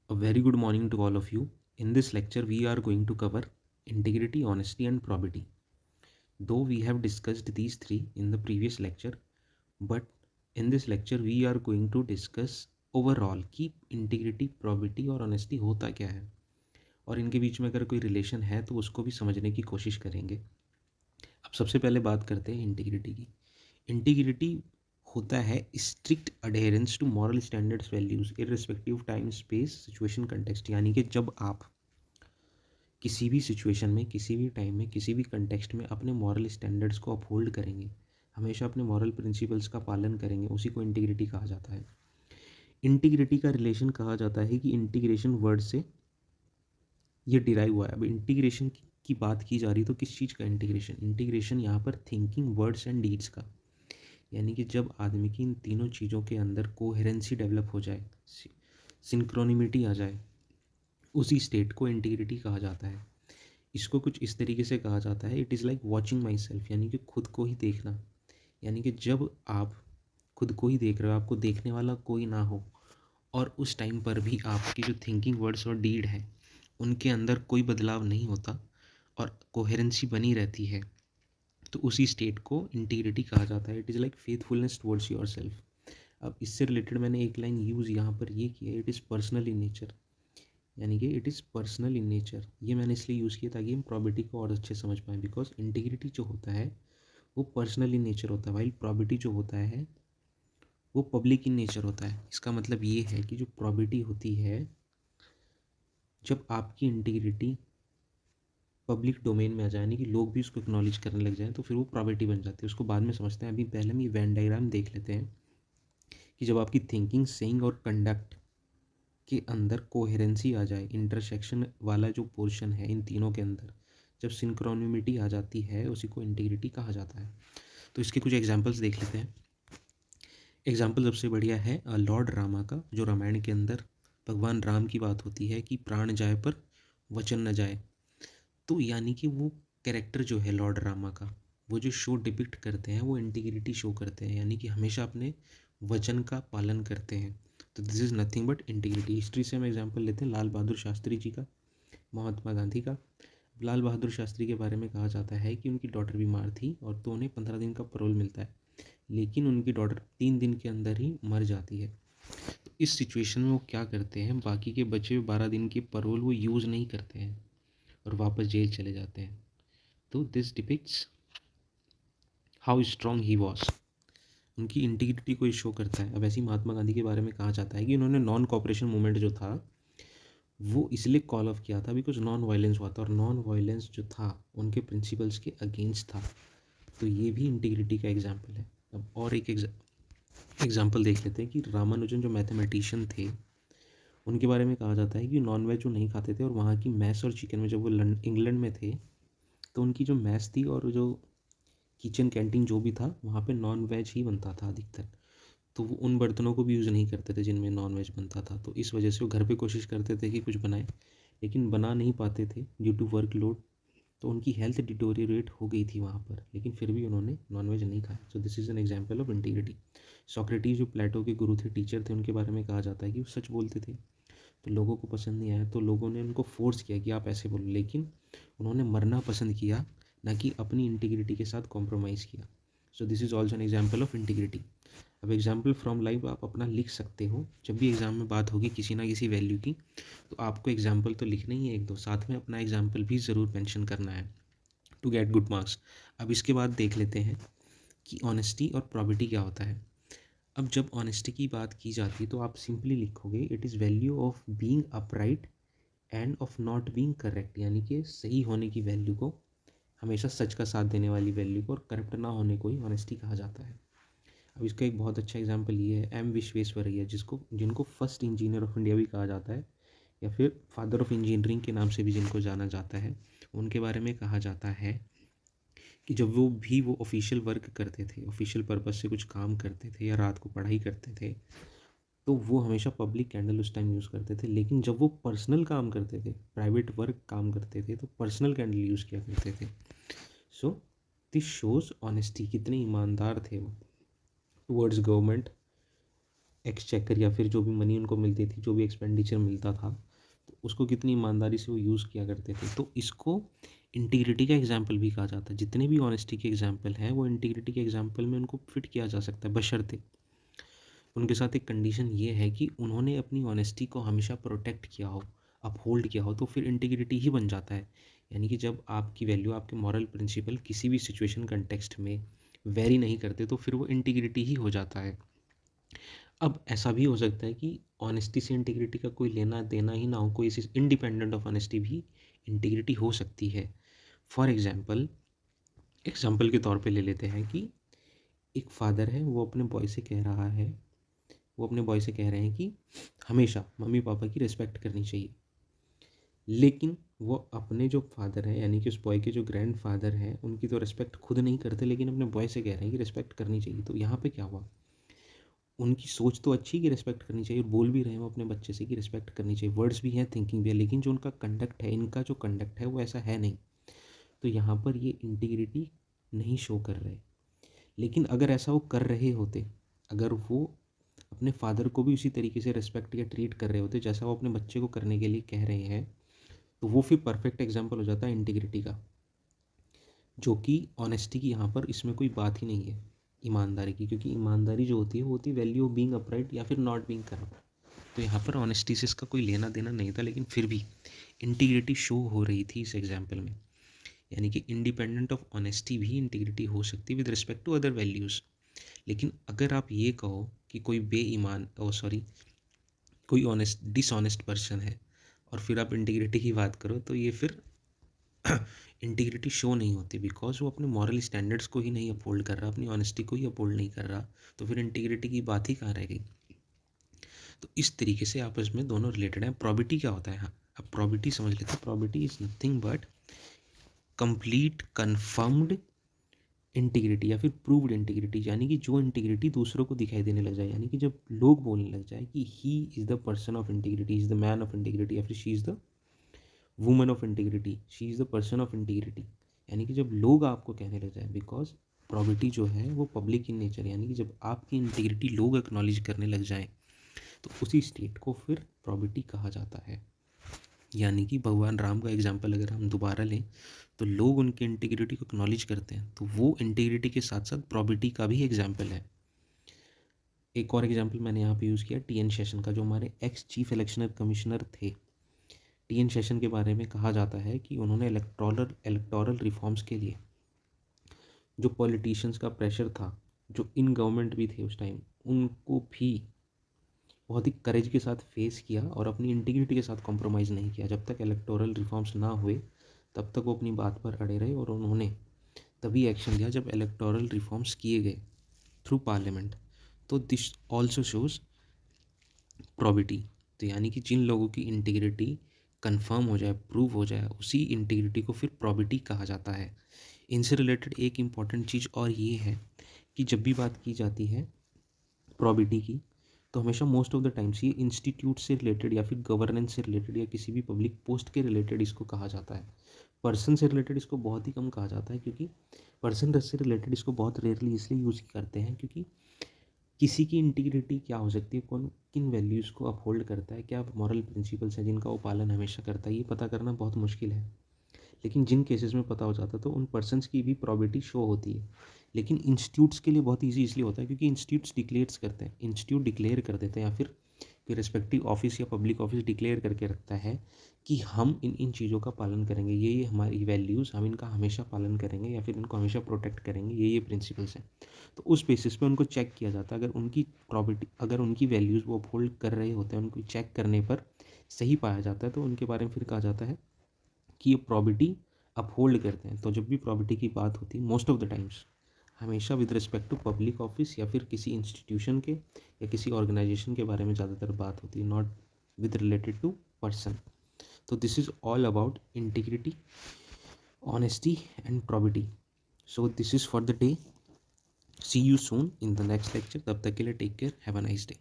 A very good morning to all of you. In this lecture, we are going to cover integrity, honesty, and probity. Though we have discussed these three in the previous lecture, but in this lecture, we are going to discuss overall कि integrity, probity और honesty होता क्या है और इनके बीच में अगर कोई रिलेशन है तो उसको भी समझने की कोशिश करेंगे. अब सबसे पहले बात करते हैं इंटीग्रिटी की. इंटीग्रिटी होता है strict adherence to moral standards values irrespective time space situation context. यानी कि जब आप किसी भी सिचुएशन में, किसी भी टाइम में, किसी भी कंटेक्स्ट में अपने मॉरल स्टैंडर्ड्स को अपहोल्ड करेंगे, हमेशा अपने मॉरल प्रिंसिपल्स का पालन करेंगे, उसी को इंटीग्रिटी कहा जाता है. इंटीग्रिटी का रिलेशन कहा जाता है कि इंटीग्रेशन वर्ड से ये डिराइव हुआ है. अब इंटीग्रेशन की बात की जा रही तो किस चीज़ का इंटीग्रेशन? इंटीग्रेशन यहाँ पर थिंकिंग, वर्ड्स एंड डीड्स का. यानी कि जब आदमी की इन तीनों चीज़ों के अंदर कोहेरेंसी डेवलप हो जाए, सिंक्रोनिमिटी आ जाए, उसी स्टेट को इंटीग्रिटी कहा जाता है. इसको कुछ इस तरीके से कहा जाता है, it is like watching my self. यानी कि खुद को ही देखना. यानी कि जब आप खुद को ही देख रहे हो, आपको देखने वाला कोई ना हो, और उस टाइम पर भी आपकी जो थिंकिंग, वर्ड्स और डीड है उनके अंदर कोई बदलाव नहीं होता और कोहेरेंसी बनी रहती है, तो उसी स्टेट को इंटीग्रिटी कहा जाता है. It is like faithfulness towards your self. अब इससे रिलेटेड मैंने एक लाइन यूज़ यहाँ पर ये किया, it is personal in nature. यानी कि it is personal in nature. ये मैंने इसलिए यूज़ किया ताकि हम प्रॉबिटी को और अच्छे समझ पाएँ. बिकॉज इंटीग्रिटी जो होता है वो पर्सनल इन नेचर होता है, वाइल प्रॉबिटी जो होता है वो पब्लिक इन नेचर होता है. इसका मतलब ये है कि जो प्रॉबिटी होती है, जब आपकी इंटीग्रिटी पब्लिक डोमेन में आ जाए, यानी कि लोग भी उसको एक्नॉलेज करने लग जाएँ, तो फिर वो प्रॉबिटी बन जाती है. उसको बाद में समझते हैं. अभी पहले हम ये वेन डायग्राम देख लेते हैं कि जब आपकी थिंकिंग, सेइंग और कंडक्ट के अंदर कोहेरेंसी आ जाए, इंटरसेक्शन वाला जो पोर्शन है इन तीनों के अंदर, जब सिंक्रोनिमिटी आ जाती है, उसी को इंटीग्रिटी कहा जाता है. तो इसके कुछ एग्जांपल्स देख लेते हैं. एग्जांपल सबसे बढ़िया है लॉर्ड रामा का, जो रामायण के अंदर भगवान राम की बात होती है कि प्राण जाए पर वचन न जाए. तो यानी कि वो कैरेक्टर जो है लॉर्ड रामा का, वो जो शो डिपिक्ट करते हैं वो इंटीग्रिटी शो करते हैं. यानी कि हमेशा अपने वचन का पालन करते हैं. तो this is nothing but integrity. History से हम एग्जांपल लेते हैं लाल बहादुर शास्त्री जी का, महात्मा गांधी का. लाल बहादुर शास्त्री के बारे में कहा जाता है कि उनकी डॉटर बीमार थी और तो उन्हें 15 दिन का पैरोल मिलता है, लेकिन उनकी डॉटर 3 दिन के अंदर ही मर जाती है. तो इस सिचुएशन में वो क्या करते हैं, बाकी के बचे हुए 12 दिन की पैरोल वो यूज़ नहीं करते हैं और वापस जेल चले जाते हैं. तो this depicts how strong he was. उनकी इंटीग्रिटी को शो करता है. अब ऐसे ही महात्मा गांधी के बारे में कहा जाता है कि उन्होंने नॉन कॉपरेशन मूवमेंट जो था वो इसलिए कॉल ऑफ किया था बिकॉज नॉन वायलेंस हुआ था, और नॉन वायलेंस जो था उनके प्रिंसिपल्स के अगेंस्ट था. तो ये भी इंटीग्रिटी का एग्जाम्पल है. अब और एक एग्जाम्पल देख लेते हैं कि रामानुजन जो मैथमेटिशियन थे, उनके बारे में कहा जाता है कि नॉन वेज वो नहीं खाते थे, और वहाँ की मैस और चिकन में जब वो इंग्लैंड में थे तो उनकी जो मैस थी और जो किचन कैंटीन जो भी था वहाँ पे नॉन वेज ही बनता था अधिकतर. तो वो उन बर्तनों को भी यूज़ नहीं करते थे जिनमें नॉन वेज बनता था. तो इस वजह से वो घर पे कोशिश करते थे कि कुछ बनाए, लेकिन बना नहीं पाते थे ड्यू टू वर्क लोड. तो उनकी हेल्थ डिटोरिएट हो गई थी वहाँ पर, लेकिन फिर भी उन्होंने नॉनवेज नहीं खाया. सो this is an example of integrity. Socrates जो प्लेटो के गुरु थे, टीचर थे, उनके बारे में कहा जाता है कि वो सच बोलते थे. तो लोगों को पसंद नहीं आया, तो लोगों ने उनको फोर्स किया कि आप ऐसे बोलो, लेकिन उन्होंने मरना पसंद किया, ना कि अपनी इंटीग्रिटी के साथ कॉम्प्रोमाइज़ किया. सो this is also an example of integrity. अब एग्जाम्पल फ्रॉम लाइफ आप अपना लिख सकते हो. जब भी एग्ज़ाम में बात होगी किसी ना किसी वैल्यू की, तो आपको एग्जाम्पल तो लिखना ही है एक दो, साथ में अपना एग्जाम्पल भी ज़रूर मेंशन करना है टू गेट गुड मार्क्स. अब इसके बाद देख लेते हैं कि ऑनेस्टी और प्रॉबिटी क्या होता है. अब जब ऑनेस्टी की बात की जाती है तो आप सिंपली लिखोगे it is value of being upright end of not being correct. यानी कि सही होने की वैल्यू को, हमेशा सच का साथ देने वाली वैल्यू को, और करप्ट ना होने को ही ऑनेस्टी कहा जाता है. अब इसका एक बहुत अच्छा एग्जांपल ये है एम विश्वेश्वरैया, जिनको फर्स्ट इंजीनियर ऑफ इंडिया भी कहा जाता है, या फिर फादर ऑफ इंजीनियरिंग के नाम से भी जिनको जाना जाता है. उनके बारे में कहा जाता है कि जब वो ऑफिशियल वर्क करते थे, ऑफिशियल पर्पज़ से कुछ काम करते थे या रात को पढ़ाई करते थे, तो वो हमेशा पब्लिक कैंडल उस टाइम यूज़ करते थे. लेकिन जब वो पर्सनल काम करते थे, प्राइवेट वर्क काम करते थे, तो पर्सनल कैंडल यूज़ किया करते थे. सो दिस शोज़ ऑनेस्टी, कितने ईमानदार थे वो टुवर्ड्स गवर्नमेंट, एक्सचेकर या फिर जो भी मनी उनको मिलती थी, जो भी एक्सपेंडिचर मिलता था, तो उसको कितनी ईमानदारी से वो यूज़ किया करते थे। तो इसको इंटीग्रिटी का एग्जाम्पल भी कहा जाता है। जितने भी ऑनेस्टी के एग्जाम्पल हैं वो इंटीग्रिटी के एग्जाम्पल में उनको फिट किया जा सकता है, बशर्ते उनके साथ एक कंडीशन ये है कि उन्होंने अपनी ऑनेस्टी को हमेशा प्रोटेक्ट किया हो, अपहोल्ड किया हो, तो फिर इंटीग्रिटी ही बन जाता है। यानी कि जब आपकी वैल्यू, आपके मॉरल प्रिंसिपल किसी भी सिचुएशन कंटेक्स्ट में वेरी नहीं करते तो फिर वो इंटीग्रिटी ही हो जाता है। अब ऐसा भी हो सकता है कि ऑनेस्टी से इंटीग्रिटी का कोई लेना देना ही ना हो, कोई इसी इंडिपेंडेंट ऑफ ऑनेस्टी भी इंटीग्रिटी हो सकती है। फॉर एग्जाम्पल के तौर पे ले लेते हैं कि एक फादर है, वो अपने बॉय से कह रहा है, वो अपने बॉय से कह रहे हैं कि हमेशा मम्मी पापा की रिस्पेक्ट करनी चाहिए। लेकिन वो अपने जो फादर हैं, यानी कि उस बॉय के जो ग्रैंड फादर हैं, उनकी तो रिस्पेक्ट खुद नहीं करते, लेकिन अपने बॉय से कह रहे हैं कि रिस्पेक्ट करनी चाहिए। तो यहाँ पे क्या हुआ, उनकी सोच तो अच्छी कि रिस्पेक्ट करनी चाहिए, और बोल भी रहे हैं वो अपने बच्चे से कि रिस्पेक्ट करनी चाहिए, वर्ड्स भी हैं, थिंकिंग भी है, लेकिन जो उनका कंडक्ट है, इनका जो कंडक्ट है वो ऐसा है नहीं। तो यहाँ पर ये इंटीग्रिटी नहीं शो कर रहे। लेकिन अगर ऐसा वो कर रहे होते, अगर वो अपने फादर को भी उसी तरीके से रिस्पेक्ट या ट्रीट कर रहे होते जैसा वो अपने बच्चे को करने के लिए कह रहे हैं, तो वो फिर परफेक्ट एग्जाम्पल हो जाता है इंटीग्रिटी का, जो कि ऑनेस्टी की यहाँ पर इसमें कोई बात ही नहीं है, ईमानदारी की। क्योंकि ईमानदारी जो होती है वो होती है वैल्यू ऑफ बीइंग अपराइट या फिर नॉट बीइंग करप्ट। तो यहाँ पर ऑनेस्टी से इसका कोई लेना देना नहीं था, लेकिन फिर भी इंटीग्रिटी शो हो रही थी इस एग्जाम्पल में। यानी कि इंडिपेंडेंट ऑफ ऑनेस्टी भी इंटीग्रिटी हो सकती है with respect to other values. लेकिन अगर आप ये कहो कि कोई कोई डिसऑनेस्ट पर्सन है और फिर आप इंटीग्रिटी की बात करो, तो ये फिर इंटीग्रिटी शो नहीं होती, बिकॉज वो अपने मॉरल स्टैंडर्ड्स को ही नहीं अपहोल्ड कर रहा, अपनी ऑनेस्टी को ही अपहोल्ड नहीं कर रहा, तो फिर इंटीग्रिटी की बात ही कहाँ रह गई। तो इस तरीके से आपस में दोनों रिलेटेड हैं। प्रॉबिटी क्या होता है, हाँ अब प्रॉबिटी समझ लेते हैं। Probity is nothing but complete confirmed integrity या फिर प्रूव्ड इंटीग्रिटी, यानी कि जो इंटीग्रिटी दूसरों को दिखाई देने लग जाए। यानी कि जब लोग बोलने लग जाए कि he is the person of integrity, is the man of integrity, या फिर she is the woman of integrity, she is the person of integrity. यानी कि जब लोग आपको कहने लग जाए, बिकॉज प्रॉबिटी जो है वो पब्लिक इन नेचर, यानी कि जब आपकी इंटीग्रिटी लोग एक्नॉलेज करने लग जाएं, तो उसी स्टेट को फिर प्रॉबिटी कहा जाता है। यानी कि भगवान राम का एग्जाम्पल अगर हम दोबारा लें, तो लोग उनकी इंटीग्रिटी को एक्नॉलेज करते हैं, तो वो इंटीग्रिटी के साथ साथ प्रॉबिटी का भी एग्जाम्पल है। एक और एग्जाम्पल मैंने यहाँ पे यूज़ किया टीएन शेषन का, जो हमारे एक्स चीफ इलेक्शन कमिश्नर थे। टीएन शेषन के बारे में कहा जाता है कि उन्होंने इलेक्टोरल रिफॉर्म्स के लिए जो पॉलिटिशियंस का प्रेशर था, जो इन गवर्नमेंट भी थे उस टाइम, उनको भी बहुत ही करेज के साथ फेस किया और अपनी इंटीग्रिटी के साथ कॉम्प्रोमाइज़ नहीं किया। जब तक इलेक्टोरल रिफॉर्म्स ना हुए तब तक वो अपनी बात पर अड़े रहे, और उन्होंने तभी एक्शन लिया जब इलेक्टोरल रिफॉर्म्स किए गए थ्रू पार्लियामेंट। तो दिस ऑल्सो शोज़ प्रॉबिटी। तो यानी कि जिन लोगों की इंटीग्रिटी कंफर्म हो जाए, प्रूव हो जाए, उसी इंटीग्रिटी को फिर प्रॉबिटी कहा जाता है। इनसे रिलेटेड एक इम्पॉर्टेंट चीज़ और ये है कि जब भी बात की जाती है प्रॉबिटी की, तो हमेशा मोस्ट ऑफ द टाइम्स ये इंस्टीट्यूट से रिलेटेड या फिर गवर्नेंस से रिलेटेड या किसी भी पब्लिक पोस्ट के रिलेटेड इसको कहा जाता है। पर्सन से रिलेटेड इसको बहुत ही कम कहा जाता है, क्योंकि पर्सन से रिलेटेड इसको बहुत रेयरली इसलिए यूज़ करते हैं क्योंकि किसी की इंटीग्रिटी क्या हो सकती है, कौन किन वैल्यूज़ को अपहोल्ड करता है, क्या मॉरल प्रिंसिपल्स हैं जिनका वो पालन हमेशा करता है, ये पता करना बहुत मुश्किल है। लेकिन जिन केसेस में पता हो जाता है तो उन पर्सनस की भी प्रॉबिलिटी शो होती है। लेकिन इंस्टीट्यूट्स के लिए बहुत ईजी इसलिए होता है क्योंकि इंस्टीट्यूट्स डिक्लेयर्स करते हैं, इंस्टीट्यूट डिक्लेयर कर देते हैं, या फिर रिस्पेक्टिव ऑफिस या पब्लिक ऑफिस डिक्लेयर करके रखता है कि हम इन चीज़ों का पालन करेंगे, ये हमारी वैल्यूज़, हम इनका हमेशा पालन करेंगे या फिर इनको हमेशा प्रोटेक्ट करेंगे, ये प्रिंसिपल्स हैं। तो उस बेसिस पे उनको चेक किया जाता है। अगर उनकी प्रॉबिलिटी, अगर उनकी वैल्यूज़ वो अपहोल्ड कर रहे होते हैं, उनको चेक करने पर सही पाया जाता है, तो उनके बारे में फिर कहा जाता है कि ये प्रॉबिलिटी अपहोल्ड करते हैं। तो जब भी प्रॉबिलिटी की बात होती है मोस्ट ऑफ द टाइम्स हमेशा with respect to public office या फिर किसी इंस्टीट्यूशन के या किसी ऑर्गेनाइजेशन के बारे में ज़्यादातर बात होती है, not with related to person. तो this is all about integrity, honesty and probability. So this is for the day, see you soon in the next lecture. तब तक के लिए take care, have a nice day.